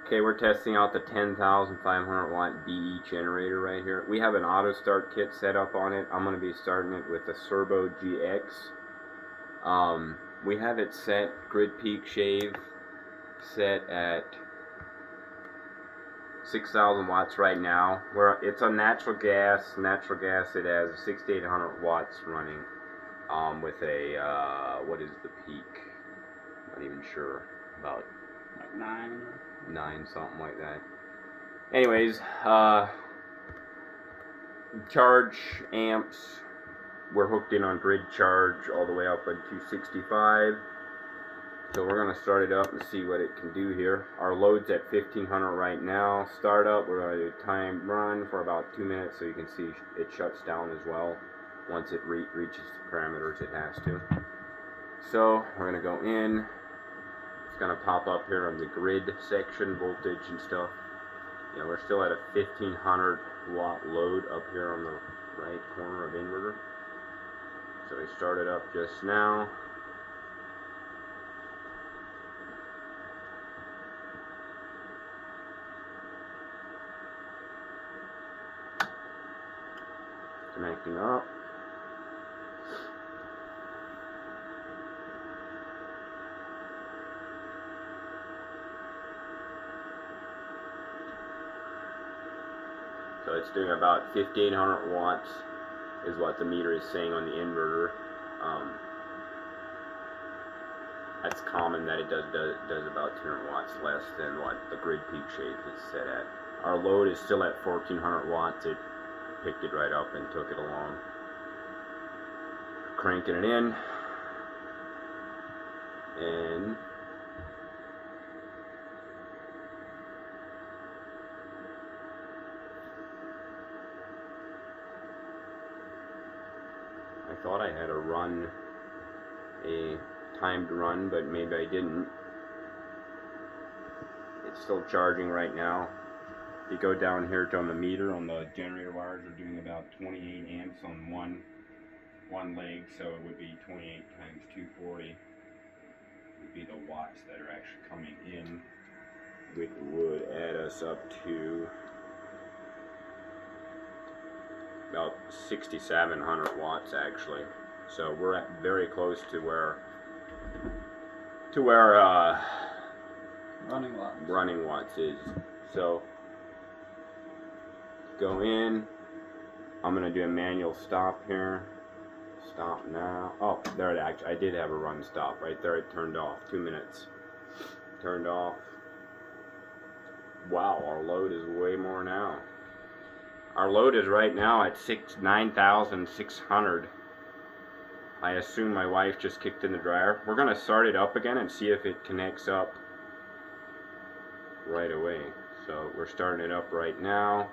Okay, we're testing out the 10,500 watt DE generator right here. We have an Autostart kit set up on it. I'm going to be starting it with the Servo GX. We have it set, grid peak shave, set at 6,000 watts right now. It's on natural gas. Natural gas, it has 6,800 watts running with a, what is the peak? Not even sure. About like 9, something like that. Anyways, charge amps, we're hooked in on grid charge all the way up at 265. So we're going to start it up and see what it can do here. Our load's at 1500 right now. Start up, we're going to do timed run for about 2 minutes so you can see it shuts down as well once it reaches the parameters it has to. So we're going to go in. It's going to pop up here on the grid section, voltage and stuff. Yeah, we're still at a 1500 watt load up here on the right corner of inverter. So we started up just now. Connecting up. So it's doing about 5,800 watts is what the meter is saying on the inverter. That's common that it does about 200 watts less than what the grid peak shave is set at. Our load is still at 1,400 watts. It picked it right up and took it along. Cranking it in. And I thought I had a timed run, but maybe I didn't. It's still charging right now. If you go down here on the meter, on the generator wires, are doing about 28 amps on one leg, so it would be 28 times 240 would be the watts that are actually coming in, which would add us up to about 6,700 watts actually. So we're at very close to where running watts is. So go in. I'm gonna do a manual stop here. Stop now. Oh, there it actually. I did have a run stop right there. It turned off. 2 minutes. Turned off. Wow, our load is way more now. Our load is right now at 9,600. I assume my wife just kicked in the dryer. We're gonna start it up again and see if it connects up right away. So we're starting it up right now.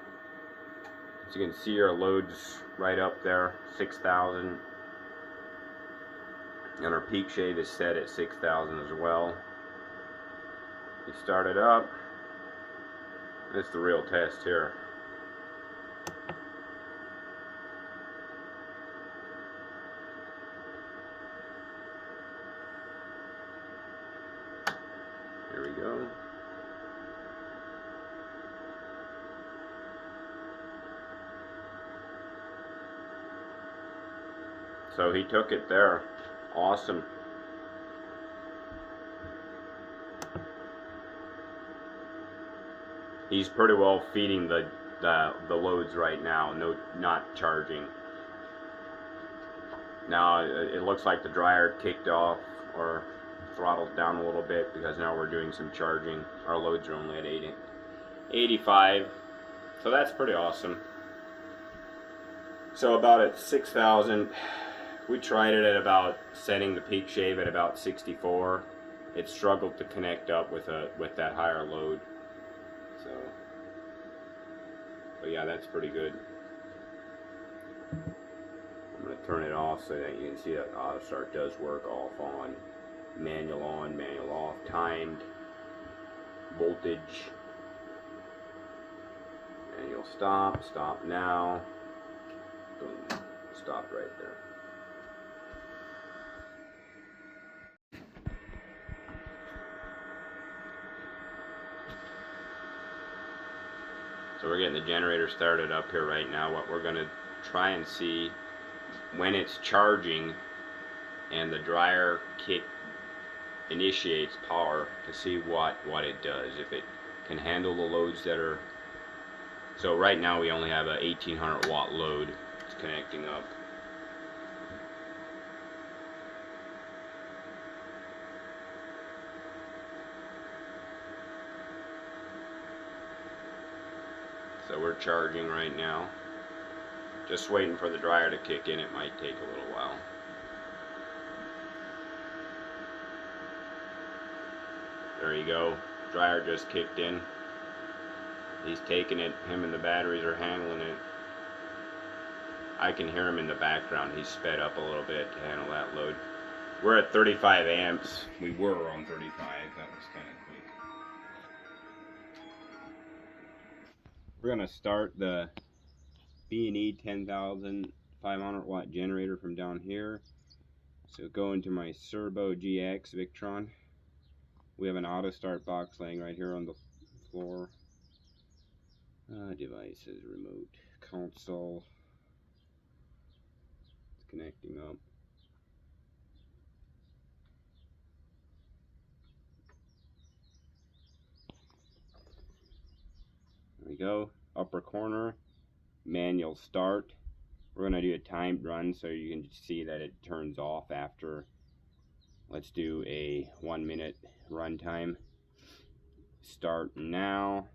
As you can see, our load's right up there, 6,000. And our peak shave is set at 6,000 as well. You start it up. This is the real test here. Here we go. So he took it there. Awesome. He's pretty well feeding the loads right now. No, not charging. Now it looks like the dryer kicked off or throttled down a little bit because now we're doing some charging. Our loads are only at 85. So that's pretty awesome. So about at 6,000. We tried it at about setting the peak shave at about 64. It struggled to connect up with that higher load. So, but yeah, that's pretty good. I'm gonna turn it off so that you can see that Autostart does work. Off, on, manual off, timed, voltage, manual stop now. Boom, stopped right there. So we're getting the generator started up here right now. What we're going to try and see when it's charging and the dryer kit initiates power to see what it does, if it can handle the loads that are. So right now we only have a 1800 watt load. It's connecting up. So we're charging right now. Just waiting for the dryer to kick in. It might take a little while. There you go. Dryer just kicked in. He's taking it. Him and the batteries are handling it. I can hear him in the background. He's sped up a little bit to handle that load. We're at 35 amps. We were on 35. That was kind of quick. We're going to start the B&E 10,500 watt generator from down here. So go into my Serbo GX Victron. We have an Autostart box laying right here on the floor. Devices, remote, console. It's connecting up. There we go. Upper corner, manual start. We're going to do a timed run so you can see that it turns off after. Let's do a 1 minute run time. Start now.